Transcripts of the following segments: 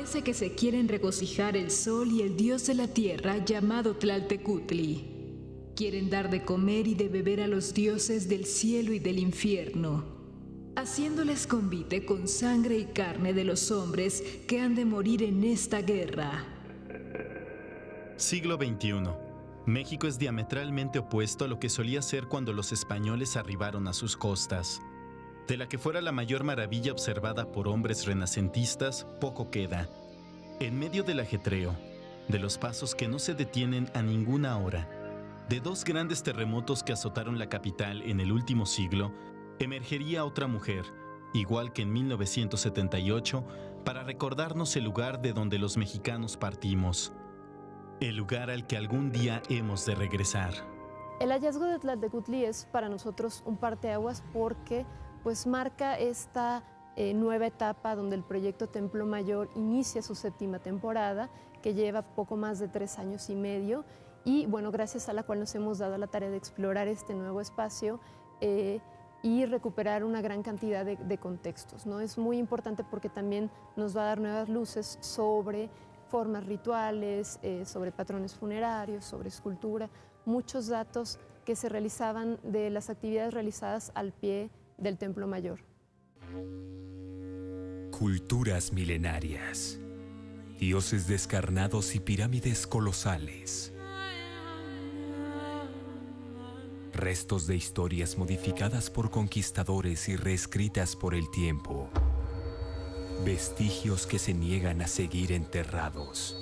Parece que se quieren regocijar el sol y el dios de la tierra llamado Tlaltecutli. Quieren dar de comer y de beber a los dioses del cielo y del infierno, haciéndoles convite con sangre y carne de los hombres que han de morir en esta guerra. Siglo XXI. México es diametralmente opuesto a lo que solía ser cuando los españoles arribaron a sus costas. De la que fuera la mayor maravilla observada por hombres renacentistas, poco queda. En medio del ajetreo, de los pasos que no se detienen a ninguna hora, de dos grandes terremotos que azotaron la capital en el último siglo, emergería otra mujer, igual que en 1978, para recordarnos el lugar de donde los mexicanos partimos. El lugar al que algún día hemos de regresar. El hallazgo de Tlaltecutli es para nosotros un parteaguas porque pues marca esta nueva etapa donde el proyecto Templo Mayor inicia su 7ª temporada, que lleva poco más de 3 años y medio, y bueno, gracias a la cual nos hemos dado la tarea de explorar este nuevo espacio y recuperar una gran cantidad de contextos, ¿no? Es muy importante porque también nos va a dar nuevas luces sobre formas rituales, sobre patrones funerarios, sobre escultura, muchos datos que se realizaban de las actividades realizadas al pie del Templo Mayor. Culturas milenarias, dioses descarnados y pirámides colosales. Restos de historias modificadas por conquistadores y reescritas por el tiempo. Vestigios que se niegan a seguir enterrados.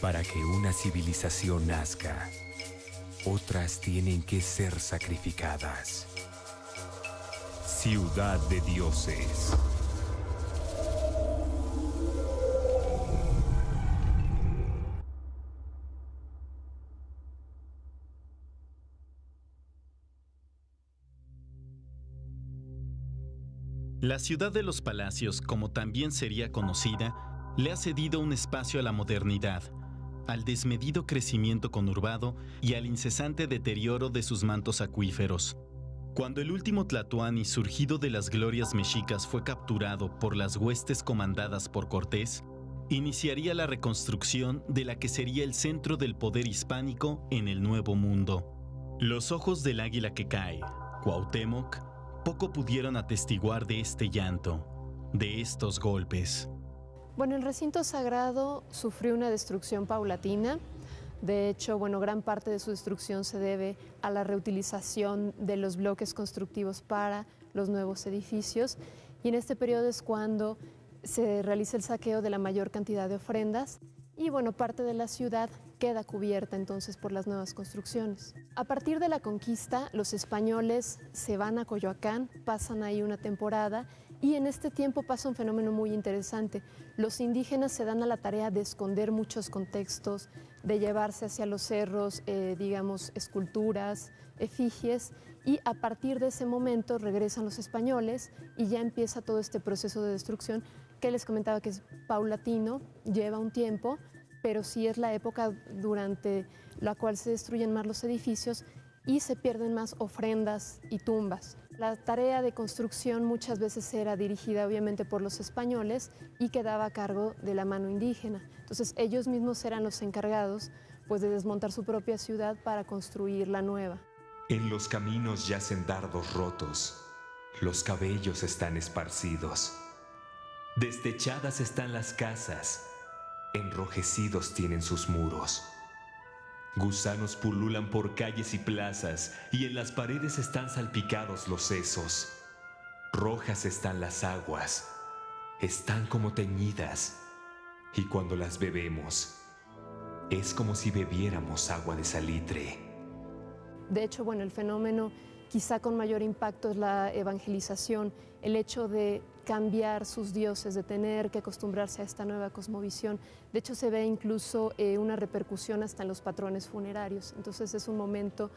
Para que una civilización nazca, otras tienen que ser sacrificadas. Ciudad de dioses. La ciudad de los palacios, como también sería conocida, le ha cedido un espacio a la modernidad, al desmedido crecimiento conurbado y al incesante deterioro de sus mantos acuíferos. Cuando el último Tlatoani, surgido de las glorias mexicas, fue capturado por las huestes comandadas por Cortés, iniciaría la reconstrucción de la que sería el centro del poder hispánico en el Nuevo Mundo. Los ojos del águila que cae, Cuauhtémoc, poco pudieron atestiguar de este llanto, de estos golpes. Bueno, el recinto sagrado sufrió una destrucción paulatina. De hecho, bueno, gran parte de su destrucción se debe a la reutilización de los bloques constructivos para los nuevos edificios. Y en este periodo es cuando se realiza el saqueo de la mayor cantidad de ofrendas. Y bueno, parte de la ciudad queda cubierta entonces por las nuevas construcciones. A partir de la conquista, los españoles se van a Coyoacán, pasan ahí una temporada y en este tiempo pasa un fenómeno muy interesante. Los indígenas se dan a la tarea de esconder muchos contextos, de llevarse hacia los cerros, digamos, esculturas, efigies, y a partir de ese momento regresan los españoles y ya empieza todo este proceso de destrucción que les comentaba que es paulatino, lleva un tiempo, pero sí es la época durante la cual se destruyen más los edificios y se pierden más ofrendas y tumbas. La tarea de construcción muchas veces era dirigida obviamente por los españoles y quedaba a cargo de la mano indígena. Entonces ellos mismos eran los encargados pues, de desmontar su propia ciudad para construir la nueva. En los caminos yacen dardos rotos, los cabellos están esparcidos. Destechadas están las casas, enrojecidos tienen sus muros. Gusanos pululan por calles y plazas, y en las paredes están salpicados los sesos. Rojas están las aguas, están como teñidas, y cuando las bebemos, es como si bebiéramos agua de salitre. De hecho, bueno, el fenómeno quizá con mayor impacto es la evangelización, el hecho de cambiar sus dioses, de tener que acostumbrarse a esta nueva cosmovisión. De hecho, se ve incluso una repercusión hasta en los patrones funerarios. Entonces es un momento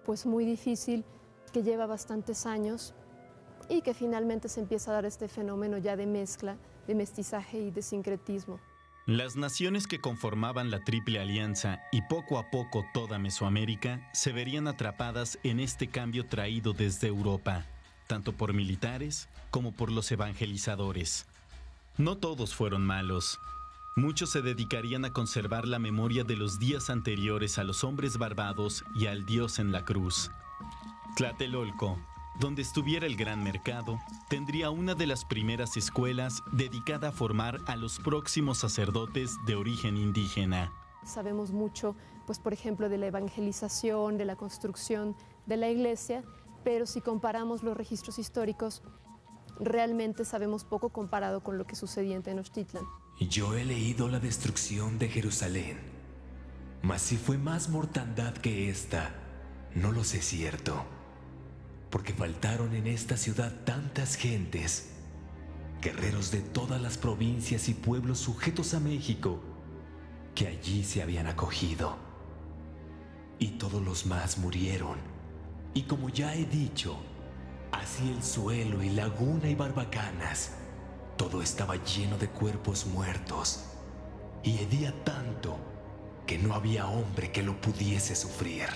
pues, muy difícil que lleva bastantes años y que finalmente se empieza a dar este fenómeno ya de mezcla, de mestizaje y de sincretismo. Las naciones que conformaban la Triple Alianza y poco a poco toda Mesoamérica se verían atrapadas en este cambio traído desde Europa. tanto por militares como por los evangelizadores. No todos fueron malos. Muchos se dedicarían a conservar la memoria de los días anteriores a los hombres barbados y al Dios en la cruz. Tlatelolco, donde estuviera el gran mercado, tendría una de las primeras escuelas dedicada a formar a los próximos sacerdotes de origen indígena. Sabemos mucho, pues por ejemplo, de la evangelización, de la construcción de la iglesia, pero si comparamos los registros históricos, realmente sabemos poco comparado con lo que sucedía en Tenochtitlan. Yo he leído la destrucción de Jerusalén, mas si fue más mortandad que esta, no lo sé cierto, porque faltaron en esta ciudad tantas gentes, guerreros de todas las provincias y pueblos sujetos a México, que allí se habían acogido. Y todos los más murieron, y como ya he dicho, así el suelo y laguna y barbacanas, todo estaba lleno de cuerpos muertos, y hedía tanto que no había hombre que lo pudiese sufrir.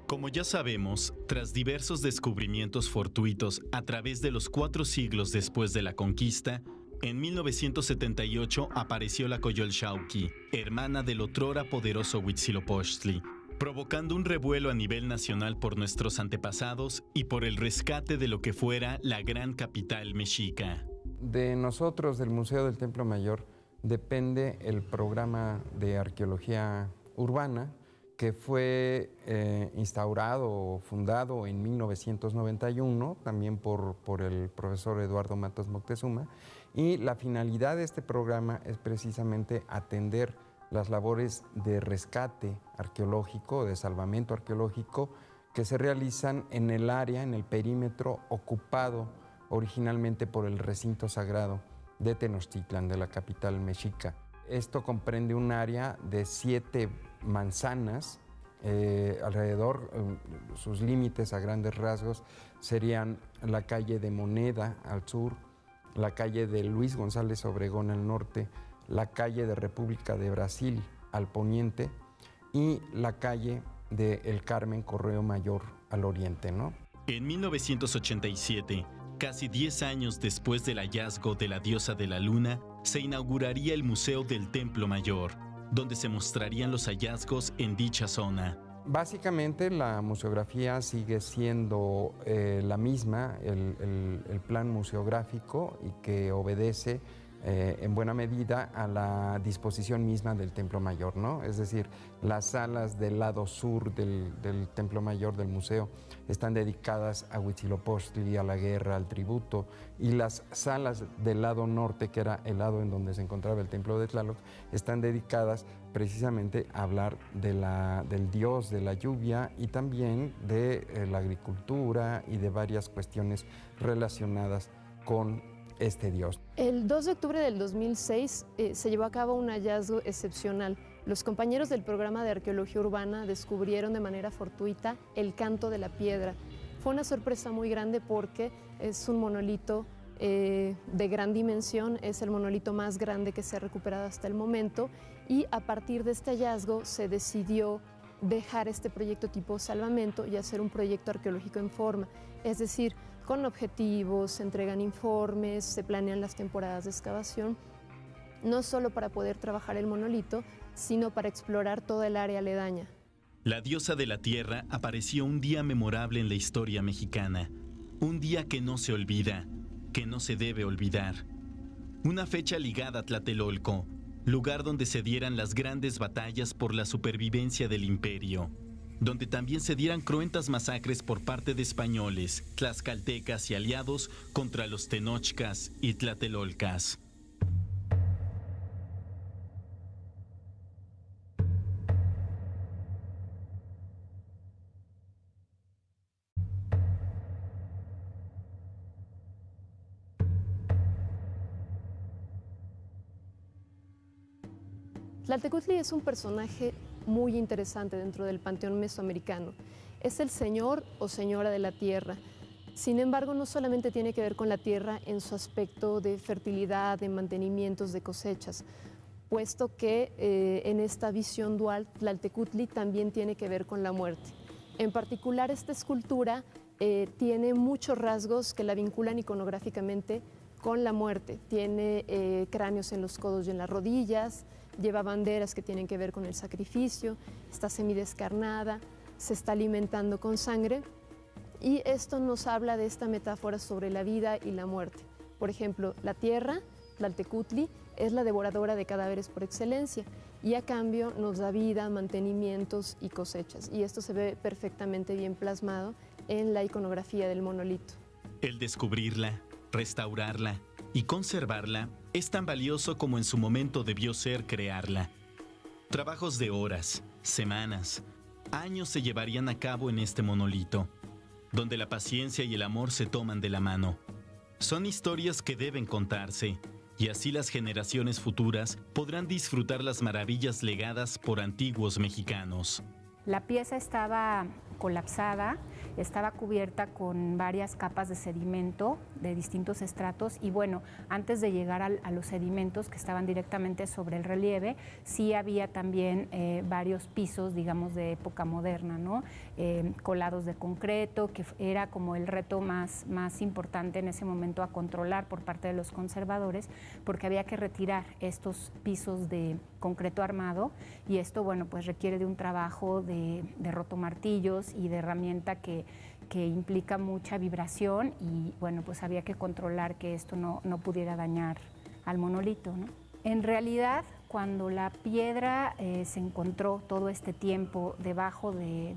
Como ya sabemos, tras diversos descubrimientos fortuitos a través de los 4 siglos después de la conquista, en 1978 apareció la Coyolxauhqui, hermana del otrora poderoso Huitzilopochtli, provocando un revuelo a nivel nacional por nuestros antepasados y por el rescate de lo que fuera la gran capital mexica. De nosotros, del Museo del Templo Mayor, depende el programa de arqueología urbana que fue instaurado o fundado en 1991, también por el profesor Eduardo Matos Moctezuma, y la finalidad de este programa es precisamente atender las labores de rescate arqueológico, de salvamento arqueológico, que se realizan en el área, en el perímetro ocupado originalmente por el recinto sagrado de Tenochtitlan, de la capital mexica. Esto comprende un área de 7 manzanas, alrededor, sus límites a grandes rasgos serían la calle de Moneda al sur, la calle de Luis González Obregón al norte, la calle de República de Brasil al poniente y la calle de El Carmen Correo Mayor al oriente, ¿no? En 1987, casi 10 años después del hallazgo de la diosa de la luna, se inauguraría el Museo del Templo Mayor, donde se mostrarían los hallazgos en dicha zona. Básicamente la museografía sigue siendo la misma, el plan museográfico, y que obedece en buena medida a la disposición misma del Templo Mayor, ¿no? Es decir, las salas del lado sur del Templo Mayor del museo están dedicadas a Huitzilopochtli, a la guerra, al tributo, y las salas del lado norte, que era el lado en donde se encontraba el Templo de Tlaloc, están dedicadas precisamente a hablar del dios de la lluvia y también de la agricultura y de varias cuestiones relacionadas con este dios. El 2 de octubre del 2006 se llevó a cabo un hallazgo excepcional. Los compañeros del programa de arqueología urbana descubrieron de manera fortuita el Canto de la Piedra. Fue una sorpresa muy grande porque es un monolito de gran dimensión, es el monolito más grande que se ha recuperado hasta el momento, y a partir de este hallazgo se decidió dejar este proyecto tipo salvamento y hacer un proyecto arqueológico en forma, es decir, con objetivos, se entregan informes, se planean las temporadas de excavación, no solo para poder trabajar el monolito, sino para explorar toda el área aledaña. La diosa de la tierra apareció un día memorable en la historia mexicana, un día que no se olvida, que no se debe olvidar. Una fecha ligada a Tlatelolco, lugar donde se dieran las grandes batallas por la supervivencia del imperio, donde también se dieran cruentas masacres por parte de españoles, tlaxcaltecas y aliados contra los tenochcas y tlatelolcas. Tlaltecutli es un personaje muy interesante dentro del panteón mesoamericano. Es el señor o señora de la tierra. Sin embargo, no solamente tiene que ver con la tierra en su aspecto de fertilidad, de mantenimientos, de cosechas, puesto que en esta visión dual, Tlaltecutli también tiene que ver con la muerte. En particular, esta escultura tiene muchos rasgos que la vinculan iconográficamente con la muerte. Tiene cráneos en los codos y en las rodillas, lleva banderas que tienen que ver con el sacrificio, está semidescarnada, se está alimentando con sangre, y esto nos habla de esta metáfora sobre la vida y la muerte. Por ejemplo, la tierra, Tlaltecutli, es la devoradora de cadáveres por excelencia, y a cambio nos da vida, mantenimientos y cosechas. Y esto se ve perfectamente bien plasmado en la iconografía del monolito. El descubrirla, restaurarla y conservarla es tan valioso como en su momento debió ser crearla. Trabajos de horas, semanas, años se llevarían a cabo en este monolito, donde la paciencia y el amor se toman de la mano. Son historias que deben contarse, y así las generaciones futuras podrán disfrutar las maravillas legadas por antiguos mexicanos. La pieza estaba colapsada, estaba cubierta con varias capas de sedimento de distintos estratos, y bueno, antes de llegar a los sedimentos que estaban directamente sobre el relieve, sí había también varios pisos, digamos, de época moderna, ¿no? Colados de concreto, que era como el reto más importante en ese momento a controlar por parte de los conservadores, porque había que retirar estos pisos de concreto armado, y esto, bueno, pues requiere de un trabajo de rotomartillos y de herramienta que implica mucha vibración, y bueno, pues había que controlar que esto no pudiera dañar al monolito, ¿no? En realidad, cuando la piedra se encontró todo este tiempo debajo de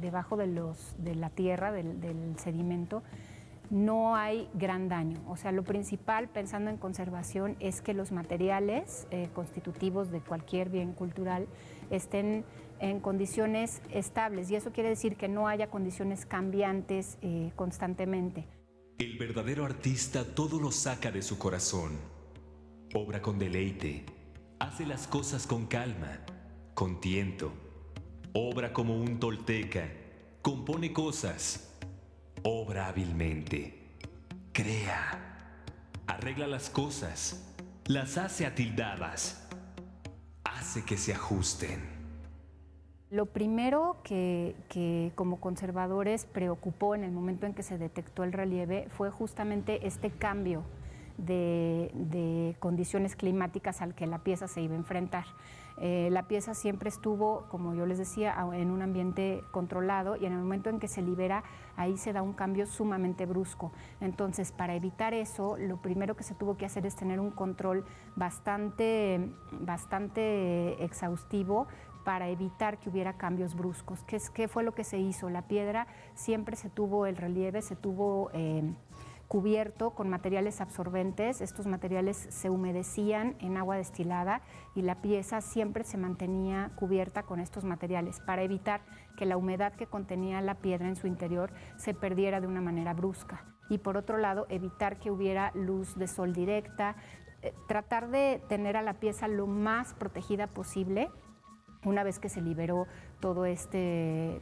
la tierra, del sedimento, no hay gran daño. O sea, lo principal, pensando en conservación, es que los materiales constitutivos de cualquier bien cultural estén en condiciones estables, y eso quiere decir que no haya condiciones cambiantes constantemente. El verdadero artista todo lo saca de su corazón. Obra con deleite, hace las cosas con calma, con tiento. Obra como un tolteca, compone cosas. Obra hábilmente, crea, arregla las cosas, las hace atildadas, hace que se ajusten. Lo primero que como conservadores preocupó en el momento en que se detectó el relieve fue justamente este cambio de condiciones climáticas al que la pieza se iba a enfrentar. La pieza siempre estuvo, como yo les decía, en un ambiente controlado, y en el momento en que se libera, ahí se da un cambio sumamente brusco. Entonces, para evitar eso, lo primero que se tuvo que hacer es tener un control bastante exhaustivo para evitar que hubiera cambios bruscos. ¿Qué fue lo que se hizo? La piedra siempre se tuvo, el relieve se tuvo cubierto con materiales absorbentes. Estos materiales se humedecían en agua destilada, y la pieza siempre se mantenía cubierta con estos materiales para evitar que la humedad que contenía la piedra en su interior se perdiera de una manera brusca. Y por otro lado, evitar que hubiera luz de sol directa, tratar de tener a la pieza lo más protegida posible una vez que se liberó todo este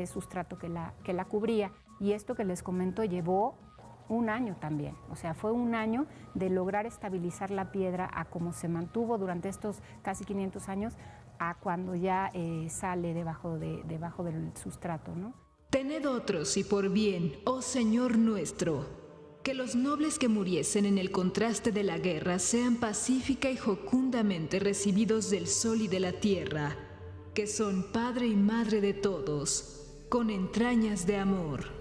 sustrato que la cubría. Y esto que les comento llevó un año también. O sea, fue un año de lograr estabilizar la piedra a como se mantuvo durante estos casi 500 años, a cuando ya sale debajo del sustrato, ¿no? Tened otros y por bien, oh Señor nuestro, que los nobles que muriesen en el contraste de la guerra sean pacífica y jocundamente recibidos del sol y de la tierra, que son Padre y Madre de todos, con entrañas de amor.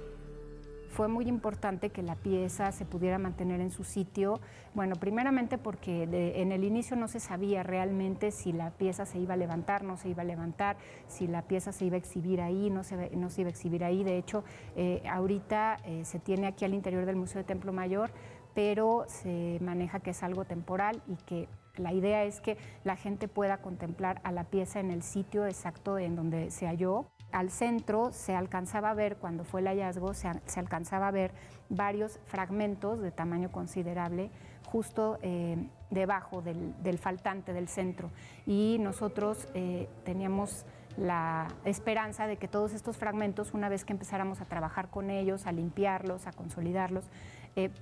Fue muy importante que la pieza se pudiera mantener en su sitio. Bueno, primeramente porque en el inicio no se sabía realmente si la pieza se iba a levantar, no se iba a levantar, si la pieza se iba a exhibir ahí, no se iba a exhibir ahí. De hecho, ahorita se tiene aquí al interior del Museo de Templo Mayor, pero se maneja que es algo temporal, y que la idea es que la gente pueda contemplar a la pieza en el sitio exacto en donde se halló. Al centro se alcanzaba a ver, cuando fue el hallazgo, se alcanzaba a ver varios fragmentos de tamaño considerable justo debajo del faltante del centro. Y nosotros teníamos la esperanza de que todos estos fragmentos, una vez que empezáramos a trabajar con ellos, a limpiarlos, a consolidarlos,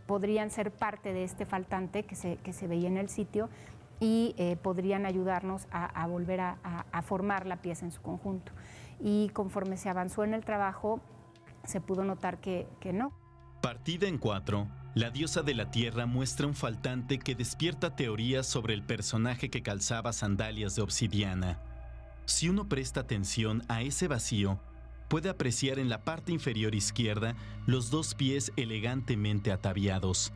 podrían ser parte de este faltante que se veía en el sitio, y podrían ayudarnos a volver a formar la pieza en su conjunto. Y conforme se avanzó en el trabajo, se pudo notar que no. Partida en 4, la diosa de la tierra muestra un faltante que despierta teorías sobre el personaje que calzaba sandalias de obsidiana. Si uno presta atención a ese vacío, puede apreciar en la parte inferior izquierda los 2 pies elegantemente ataviados.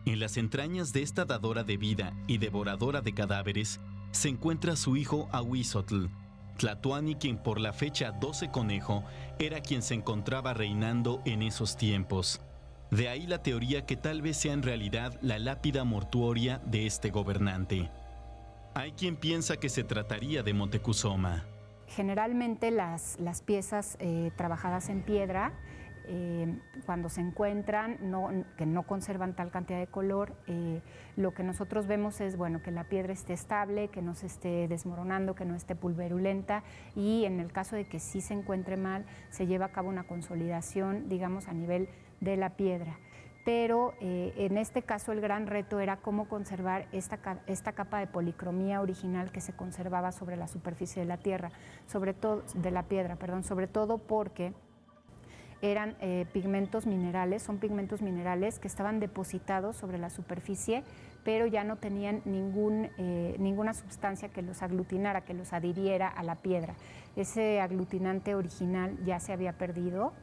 En las entrañas de esta dadora de vida y devoradora de cadáveres se encuentra su hijo Ahuizotl, Tlatoani, quien por la fecha 12 Conejo era quien se encontraba reinando en esos tiempos. De ahí la teoría que tal vez sea en realidad la lápida mortuoria de este gobernante. Hay quien piensa que se trataría de Moctezuma. Generalmente las piezas trabajadas en piedra, cuando se encuentran, que no conservan tal cantidad de color, lo que nosotros vemos es que la piedra esté estable, que no se esté desmoronando, que no esté pulverulenta, y en el caso de que sí se encuentre mal, se lleva a cabo una consolidación, digamos, a nivel de la piedra. Pero en este caso el gran reto era cómo conservar esta capa de policromía original que se conservaba sobre la superficie de la tierra, sobre todo de la piedra, sobre todo porque eran pigmentos minerales, son pigmentos minerales que estaban depositados sobre la superficie, pero ya no tenían ninguna sustancia que los aglutinara, que los adhiriera a la piedra. Ese aglutinante original ya se había perdido,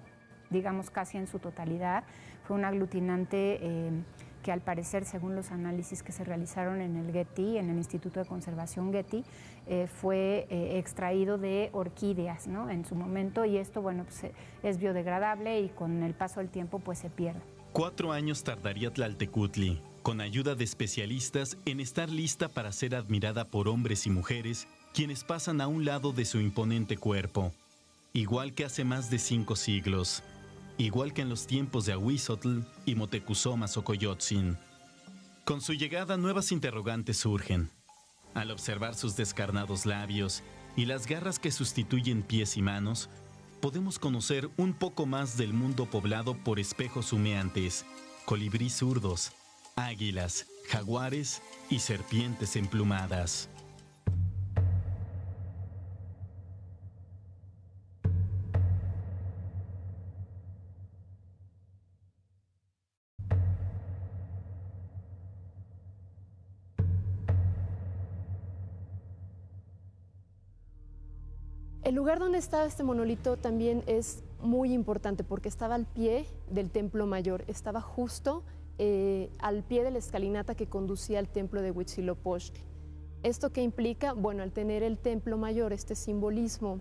digamos casi en su totalidad. Fue un aglutinante que al parecer, según los análisis que se realizaron en el Getty, en el Instituto de Conservación Getty, fue extraído de orquídeas, ¿no?, en su momento, y esto pues, es biodegradable y con el paso del tiempo pues se pierde. 4 años tardaría Tlaltecutli, con ayuda de especialistas, en estar lista para ser admirada por hombres y mujeres quienes pasan a un lado de su imponente cuerpo, igual que hace más de 5 siglos. Igual que en los tiempos de Ahuizotl y Moctezuma Xocoyotzin. Con su llegada, nuevas interrogantes surgen. Al observar sus descarnados labios y las garras que sustituyen pies y manos, podemos conocer un poco más del mundo poblado por espejos humeantes, colibríes zurdos, águilas, jaguares y serpientes emplumadas. El lugar donde estaba este monolito también es muy importante porque estaba al pie del Templo Mayor, estaba justo al pie de la escalinata que conducía al templo de Huitzilopochtli. ¿Esto qué implica? Bueno, al tener el Templo Mayor, este simbolismo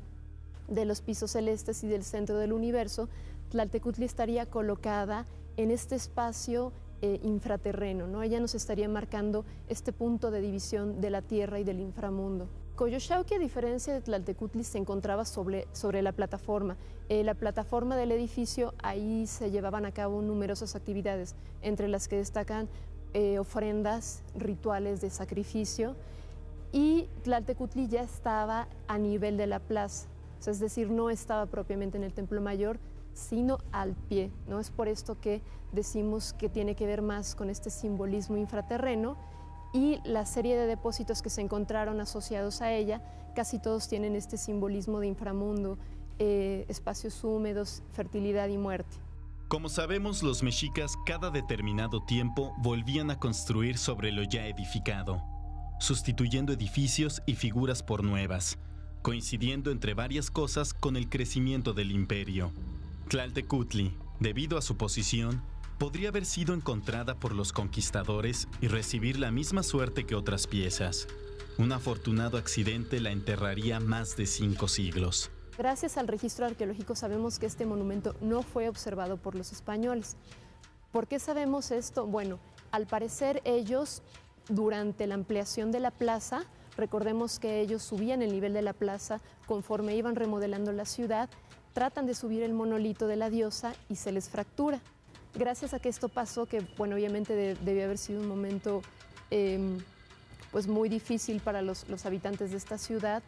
de los pisos celestes y del centro del universo, Tlaltecutli estaría colocada en este espacio infraterreno, ¿no? Ella nos estaría marcando este punto de división de la tierra y del inframundo. Coyolxauhqui, a diferencia de Tlaltecutli, se encontraba sobre la plataforma. La plataforma del edificio, ahí se llevaban a cabo numerosas actividades, entre las que destacan ofrendas, rituales de sacrificio, y Tlaltecutli ya estaba a nivel de la plaza, es decir, no estaba propiamente en el Templo Mayor, sino al pie, ¿no? Es por esto que decimos que tiene que ver más con este simbolismo infraterreno, y la serie de depósitos que se encontraron asociados a ella, casi todos tienen este simbolismo de inframundo, espacios húmedos, fertilidad y muerte. Como sabemos, los mexicas cada determinado tiempo volvían a construir sobre lo ya edificado, sustituyendo edificios y figuras por nuevas, coincidiendo entre varias cosas con el crecimiento del imperio. Tlaltecutli, debido a su posición, podría haber sido encontrada por los conquistadores y recibir la misma suerte que otras piezas. Un afortunado accidente la enterraría más de 5 siglos. Gracias al registro arqueológico sabemos que este monumento no fue observado por los españoles. ¿Por qué sabemos esto? Bueno, al parecer ellos, durante la ampliación de la plaza, recordemos que ellos subían el nivel de la plaza conforme iban remodelando la ciudad, tratan de subir el monolito de la diosa y se les fractura. Gracias a que esto pasó, que bueno, obviamente debió haber sido un momento pues muy difícil para los habitantes de esta ciudad,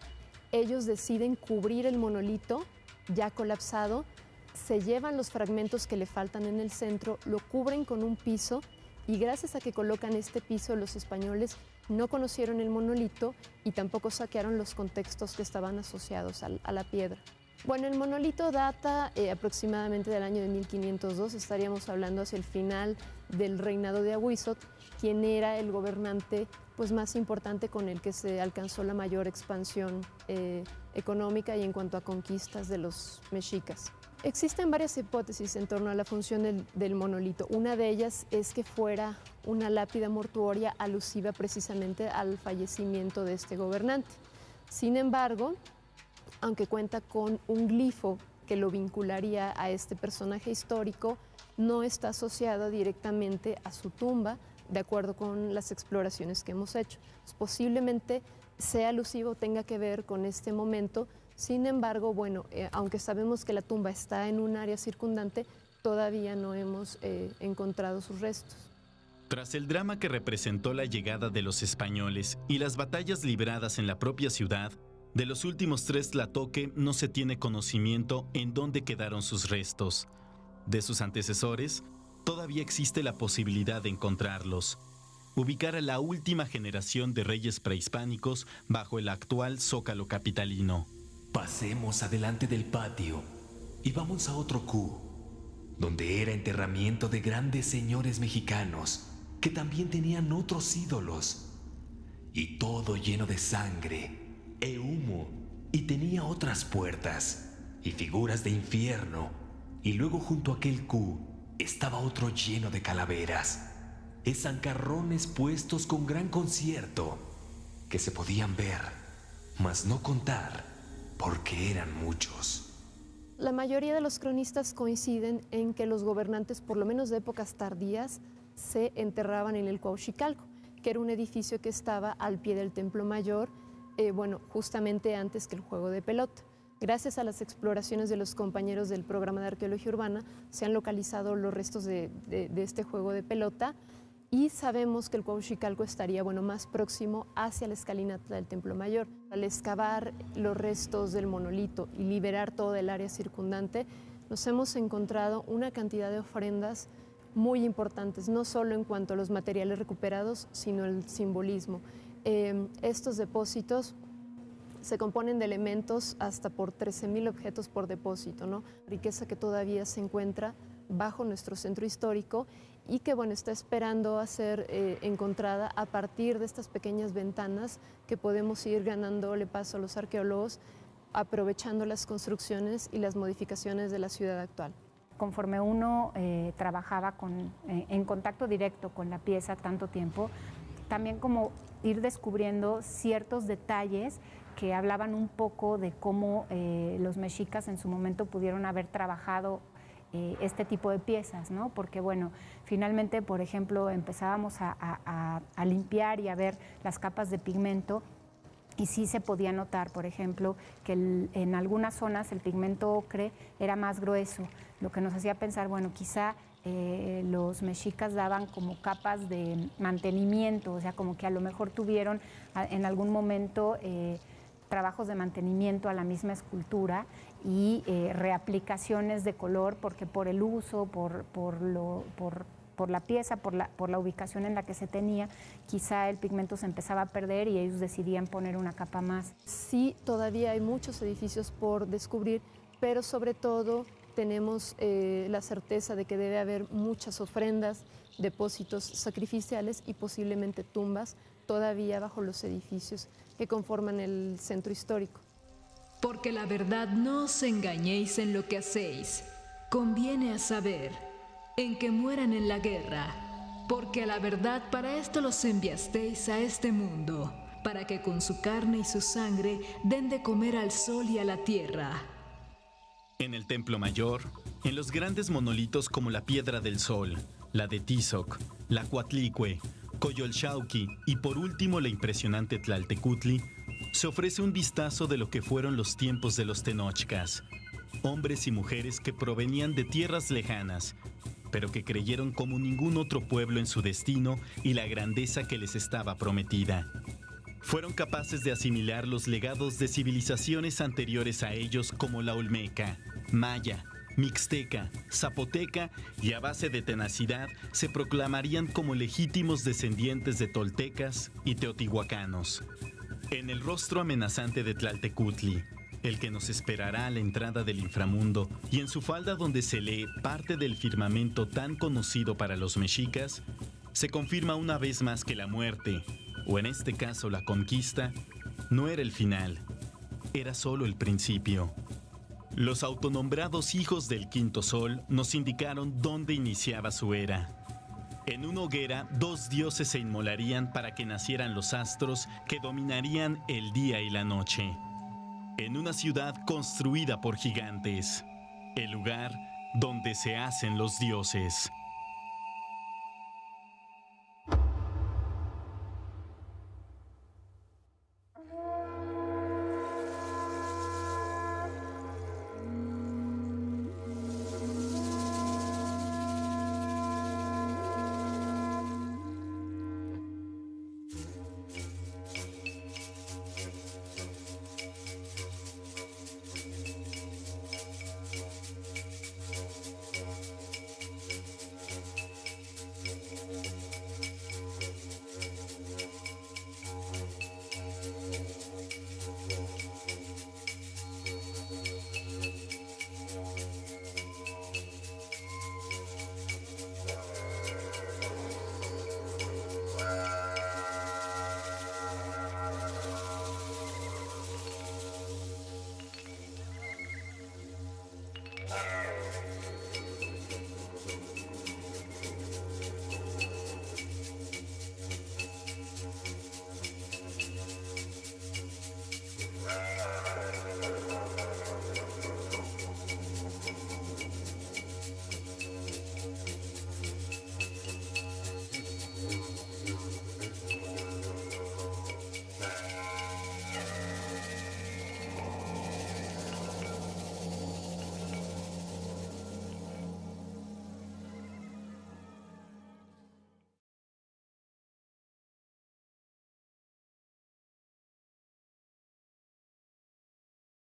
ellos deciden cubrir el monolito ya colapsado, se llevan los fragmentos que le faltan en el centro, lo cubren con un piso, y gracias a que colocan este piso, los españoles no conocieron el monolito y tampoco saquearon los contextos que estaban asociados a la piedra. Bueno, el monolito data aproximadamente del año de 1502, estaríamos hablando hacia el final del reinado de Ahuizotl, quien era el gobernante pues, más importante con el que se alcanzó la mayor expansión económica y en cuanto a conquistas de los mexicas. Existen varias hipótesis en torno a la función del monolito. Una de ellas es que fuera una lápida mortuoria alusiva precisamente al fallecimiento de este gobernante. Sin embargo, aunque cuenta con un glifo que lo vincularía a este personaje histórico, no está asociado directamente a su tumba, de acuerdo con las exploraciones que hemos hecho. Posiblemente sea alusivo, tenga que ver con este momento. Sin embargo, bueno, aunque sabemos que la tumba está en un área circundante, todavía no hemos encontrado sus restos. Tras el drama que representó la llegada de los españoles y las batallas libradas en la propia ciudad, de los últimos 3 Tlatoque no se tiene conocimiento en dónde quedaron sus restos. De sus antecesores, todavía existe la posibilidad de encontrarlos. Ubicar a la última generación de reyes prehispánicos bajo el actual Zócalo capitalino. Pasemos adelante del patio y vamos a otro Q, donde era enterramiento de grandes señores mexicanos que también tenían otros ídolos. Y todo lleno de sangre e humo, y tenía otras puertas y figuras de infierno, y luego junto a aquel Q estaba otro lleno de calaveras, zancarrones puestos con gran concierto, que se podían ver, mas no contar, porque eran muchos. La mayoría de los cronistas coinciden en que los gobernantes, por lo menos de épocas tardías, se enterraban en el Cuauhxicalco, que era un edificio que estaba al pie del Templo Mayor, justamente antes que el juego de pelota. Gracias a las exploraciones de los compañeros del programa de arqueología urbana, se han localizado los restos de este juego de pelota y sabemos que el Cuauhxicalco estaría más próximo hacia la escalinata del Templo Mayor. Al excavar los restos del monolito y liberar todo el área circundante, nos hemos encontrado una cantidad de ofrendas muy importantes, no solo en cuanto a los materiales recuperados, sino el simbolismo. Estos depósitos se componen de elementos hasta por 13,000 objetos por depósito, ¿no? Riqueza que todavía se encuentra bajo nuestro centro histórico y que está esperando a ser encontrada a partir de estas pequeñas ventanas que podemos ir ganándole paso a los arqueólogos, aprovechando las construcciones y las modificaciones de la ciudad actual. Conforme uno trabajaba en contacto directo con la pieza tanto tiempo, también como ir descubriendo ciertos detalles que hablaban un poco de cómo los mexicas en su momento pudieron haber trabajado este tipo de piezas, ¿no? Porque finalmente, por ejemplo, empezábamos a limpiar y a ver las capas de pigmento y sí se podía notar, por ejemplo, que en algunas zonas el pigmento ocre era más grueso, lo que nos hacía pensar, quizá los mexicas daban como capas de mantenimiento, o sea, como que a lo mejor tuvieron en algún momento trabajos de mantenimiento a la misma escultura y reaplicaciones de color, porque por el uso, por la pieza, por la ubicación en la que se tenía, quizá el pigmento se empezaba a perder y ellos decidían poner una capa más. Sí, todavía hay muchos edificios por descubrir, pero sobre todo tenemos la certeza de que debe haber muchas ofrendas, depósitos sacrificiales y posiblemente tumbas todavía bajo los edificios que conforman el centro histórico. Porque la verdad no os engañéis en lo que hacéis. Conviene a saber en que mueran en la guerra, porque a la verdad para esto los enviasteis a este mundo, para que con su carne y su sangre den de comer al sol y a la tierra. En el Templo Mayor, en los grandes monolitos como la Piedra del Sol, la de Tizoc, la Coatlicue, Coyolxauhqui y por último la impresionante Tlaltecutli, se ofrece un vistazo de lo que fueron los tiempos de los tenochcas, hombres y mujeres que provenían de tierras lejanas, pero que creyeron como ningún otro pueblo en su destino y la grandeza que les estaba prometida. Fueron capaces de asimilar los legados de civilizaciones anteriores a ellos como la Olmeca, Maya, Mixteca, Zapoteca y a base de tenacidad se proclamarían como legítimos descendientes de toltecas y teotihuacanos. En el rostro amenazante de Tlaltecutli, el que nos esperará a la entrada del inframundo, y en su falda donde se lee parte del firmamento tan conocido para los mexicas, se confirma una vez más que la muerte, o en este caso la conquista, no era el final, era solo el principio. Los autonombrados hijos del quinto sol nos indicaron dónde iniciaba su era. En una hoguera, 2 dioses se inmolarían para que nacieran los astros que dominarían el día y la noche. En una ciudad construida por gigantes, el lugar donde se hacen los dioses.